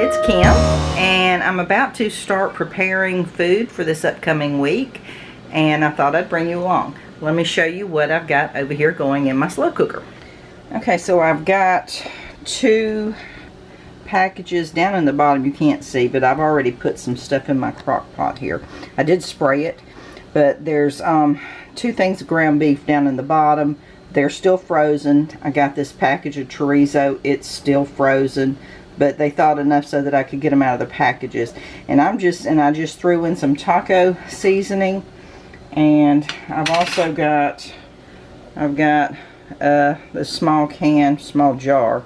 it's Kim, and I'm about to start preparing food for this upcoming week, and I thought I'd bring you along. Let me show you what I've got over here going in my slow cooker. Okay, so I've got 2 packages down in the bottom. You can't see, but I've already put some stuff in my crock pot here. I did spray it, but there's 2 things of ground beef down in the bottom. They're still frozen. I got this package of chorizo. It's still frozen, but they thawed enough so that I could get them out of the packages. And I just threw in some taco seasoning, and I've also got the small jar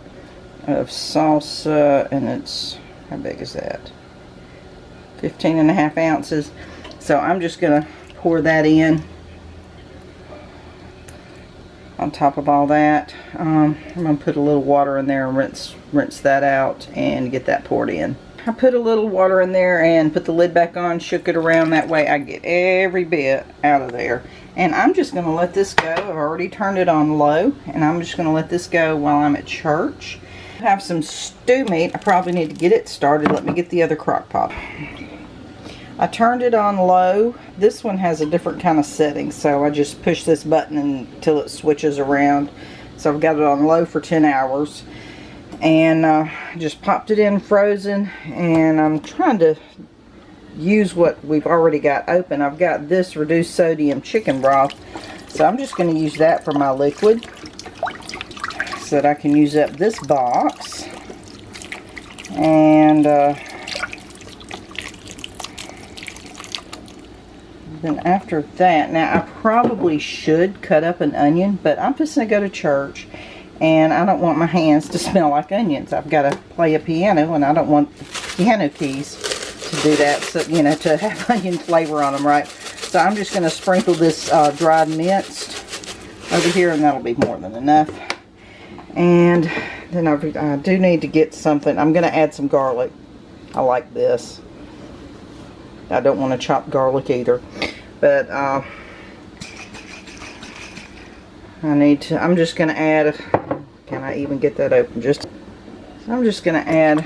of salsa, and it's, how big is that? 15.5 ounces. So I'm just gonna pour that in on top of all that. I'm gonna put a little water in there and rinse that out and get that poured in. I put a little water in there and put the lid back on, shook it around, that way I get every bit out of there. And I'm just gonna let this go. I've already turned it on low, and I'm just gonna let this go while I'm at church. I have some stew meat. I probably need to get it started. Let me get the other crock pot. I turned it on low. This one has a different kind of setting, so I just push this button until it switches around. So I've got it on low for 10 hours. And just popped it in frozen, and I'm trying to use what we've already got open. I've got this reduced sodium chicken broth, so I'm just going to use that for my liquid so that I can use up this box. And then after that, now I probably should cut up an onion, but I'm just going to go to church, and I don't want my hands to smell like onions. I've got to play a piano, and I don't want piano keys to do that, so, you know, to have onion flavor on them, right? So I'm just going to sprinkle this dried minced over here, and that'll be more than enough. And then I do need to get something. I'm going to add some garlic. I like this. I don't want to chop garlic either, but I'm just going to add, can I even get that open? So I'm just going to add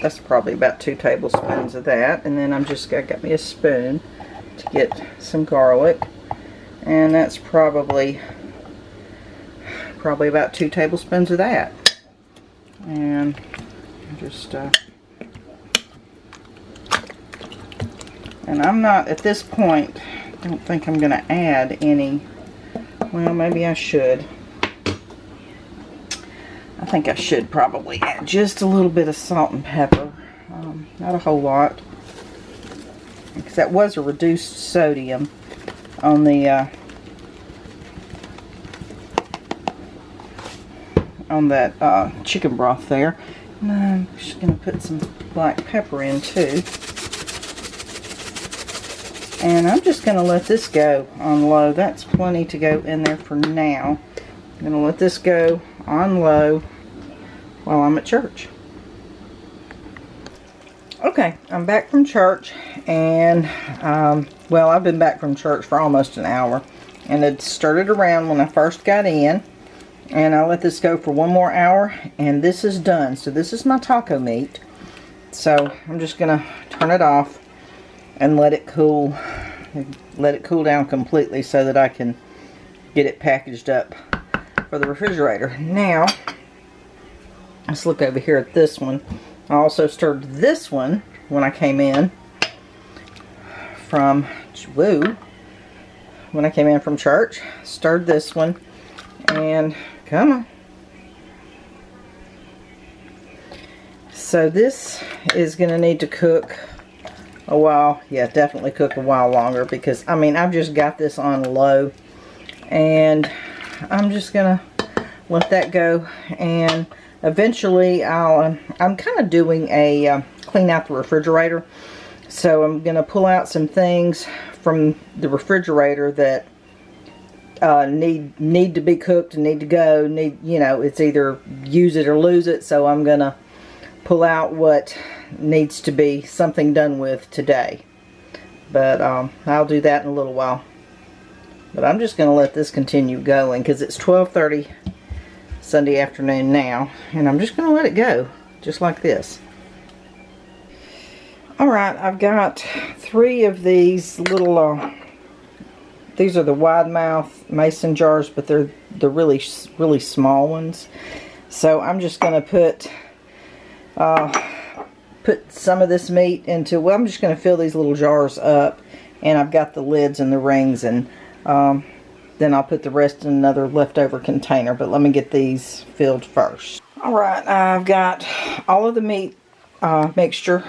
that's probably about 2 tablespoons of that, and then I got me a spoon to get some garlic, and that's probably about 2 tablespoons of that. And just and I'm not, at this point, I don't think I'm going to add any. Well, maybe I should. I think I should probably add just a little bit of salt and pepper. Not a whole lot, because that was a reduced sodium on the on that chicken broth there. And I'm just going to put some black pepper in too. And I'm just going to let this go on low. That's plenty to go in there for now. I'm going to let this go on low while I'm at church. Okay, I'm back from church, and well, I've been back from church for almost an hour, and it started around when I first got in, and I let this go for 1 more hour, and this is done. So this is my taco meat. So I'm just gonna turn it off and let it cool down completely so that I can get it packaged up for the refrigerator. Now let's look over here at this one. I also stirred this one when I came in from church. Stirred this one, and come on. So this is going to need to cook a while. Yeah, definitely cook a while longer, because I mean, I've just got this on low, and I'm just going to let that go, and eventually I'm kind of doing a clean out the refrigerator. So I'm going to pull out some things from the refrigerator that need to be cooked and need to go. You know, it's either use it or lose it. So I'm going to pull out what needs to be something done with today. But I'll do that in a little while. But I'm just going to let this continue going because it's 12:30 Sunday afternoon now, and I'm just going to let it go just like this. Alright, I've got 3 of these little these are the wide mouth mason jars, but they're really small ones. So I'm just going to put some of this meat into, well, I'm just going to fill these little jars up, and I've got the lids and the rings, and then I'll put the rest in another leftover container. But let me get these filled first. Alright, I've got all of the meat mixture,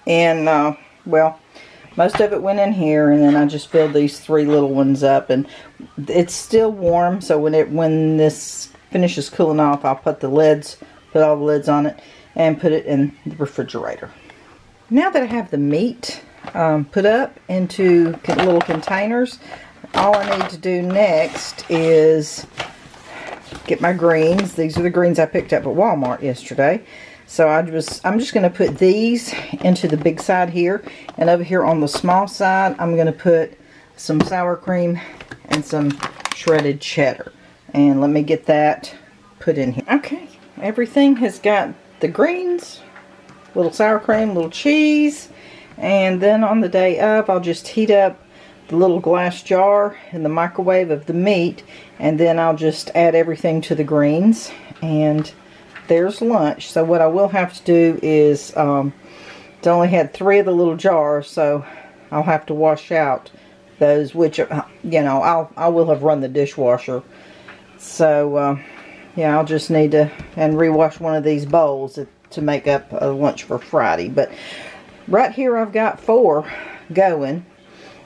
and well, most of it went in here, and then I just filled these 3 little ones up, and it's still warm, so when this finishes cooling off, I'll put all the lids on it and put it in the refrigerator. Now that I have the meat put up into little containers, all I need to do next is get my greens. These are the greens I picked up at Walmart yesterday. So I'm just going to put these into the big side here, and over here on the small side I'm going to put some sour cream and some shredded cheddar. And let me get that put in here. Okay, everything has got the greens, little sour cream, little cheese, and then on the day of I'll just heat up the little glass jar in the microwave of the meat, and then I'll just add everything to the greens, and there's lunch. So what I will have to do is, it's only had 3 of the little jars, so I'll have to wash out those, which, you know, I will have run the dishwasher. So, yeah, I'll just need to rewash one of these bowls to make up a lunch for Friday. But right here I've got 4 going,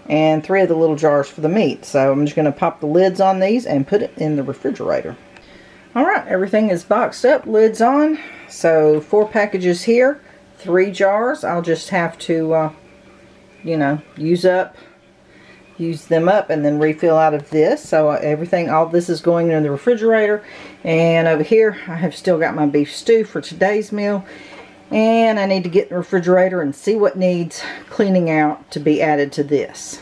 and 3 of the little jars for the meat. So I'm just going to pop the lids on these and put it in the refrigerator. Alright, everything is boxed up, lids on. So 4 packages here, 3 jars. I'll just have to, you know, use them up and then refill out of this. So all this is going in the refrigerator. And over here I have still got my beef stew for today's meal. And I need to get in the refrigerator and see what needs cleaning out to be added to this.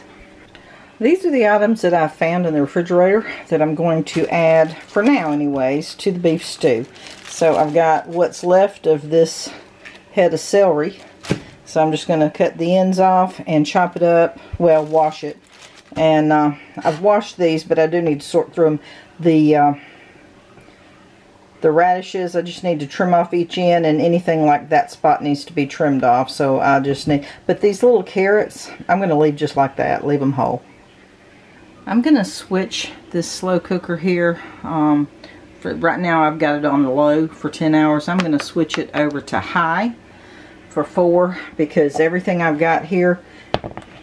These are the items that I found in the refrigerator that I'm going to add, for now anyways, to the beef stew. So I've got what's left of this head of celery. So I'm just going to cut the ends off and chop it up, well, wash it. And I've washed these, but I do need to sort through them. The radishes, I just need to trim off each end, and anything like that spot needs to be trimmed off. So I just need, but these little carrots, I'm going to leave just like that, leave them whole. I'm going to switch this slow cooker here. Right now I've got it on low for 10 hours. I'm going to switch it over to high for 4, because everything I've got here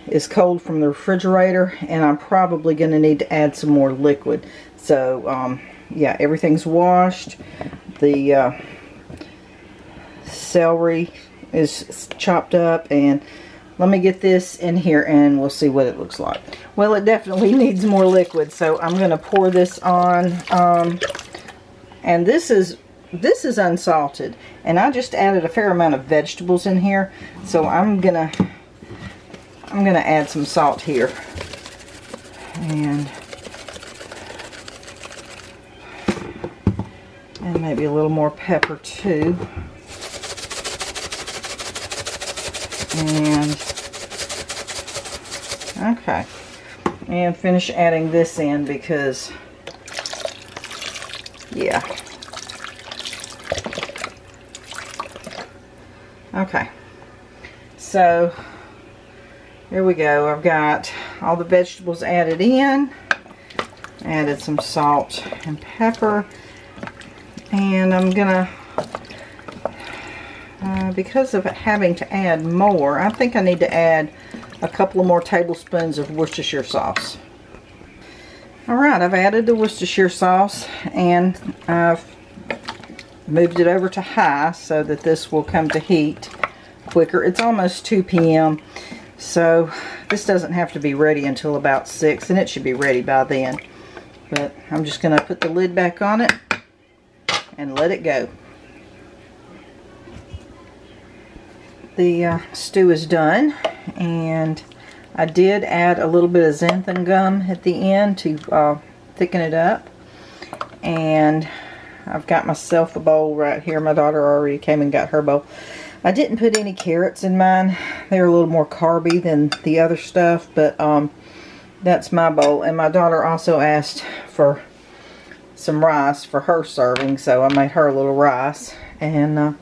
is cold from the refrigerator, and I'm probably going to need to add some more liquid. So yeah, everything's washed. The celery is chopped up, and let me get this in here and we'll see what it looks like. Well, it definitely needs more liquid, so I'm going to pour this on. And this is unsalted, and I just added a fair amount of vegetables in here, so I'm gonna add some salt here, and maybe a little more pepper too. And okay, and finish adding this in, because yeah. Okay, so here we go. I've got all the vegetables added in, added some salt and pepper, and I'm gonna because of having to add more, I think I need to add a couple of more tablespoons of Worcestershire sauce. Alright, I've added the Worcestershire sauce, and I've moved it over to high so that this will come to heat quicker. It's almost 2 p.m. so this doesn't have to be ready until about 6, and it should be ready by then. But I'm just going to put the lid back on it and let it go. The stew is done, and I did add a little bit of xanthan gum at the end to thicken it up. And I've got myself a bowl right here. My daughter already came and got her bowl. I didn't put any carrots in mine. They're a little more carby than the other stuff, but that's my bowl. And my daughter also asked for some rice for her serving, so I made her a little rice. And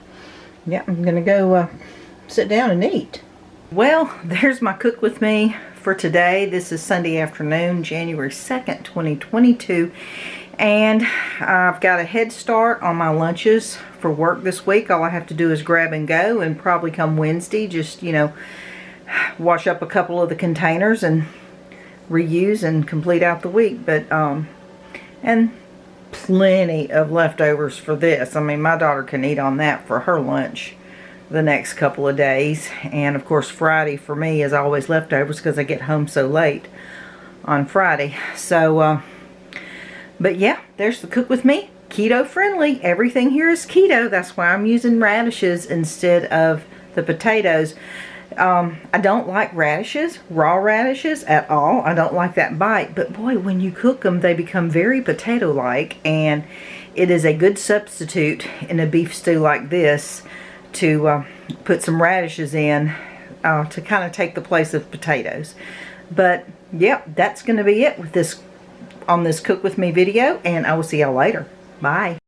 yeah, I'm gonna go sit down and eat. Well, there's my cook with me for today. This is Sunday afternoon, January 2nd, 2022. And I've got a head start on my lunches for work this week. All I have to do is grab and go, and probably come Wednesday, just, you know, wash up a couple of the containers and reuse and complete out the week. But, and plenty of leftovers for this. I mean, my daughter can eat on that for her lunch the next couple of days. And of course, Friday for me is always leftovers because I get home so late on Friday. So, but yeah, there's the cook with me. Keto friendly. Everything here is keto. That's why I'm using radishes instead of the potatoes. I don't like radishes, raw radishes at all. I don't like that bite. But boy, when you cook them, they become very potato-like. And it is a good substitute in a beef stew like this to put some radishes in to kind of take the place of potatoes. But yep, that's going to be it with this on this cook with me video, and I will see y'all later. Bye.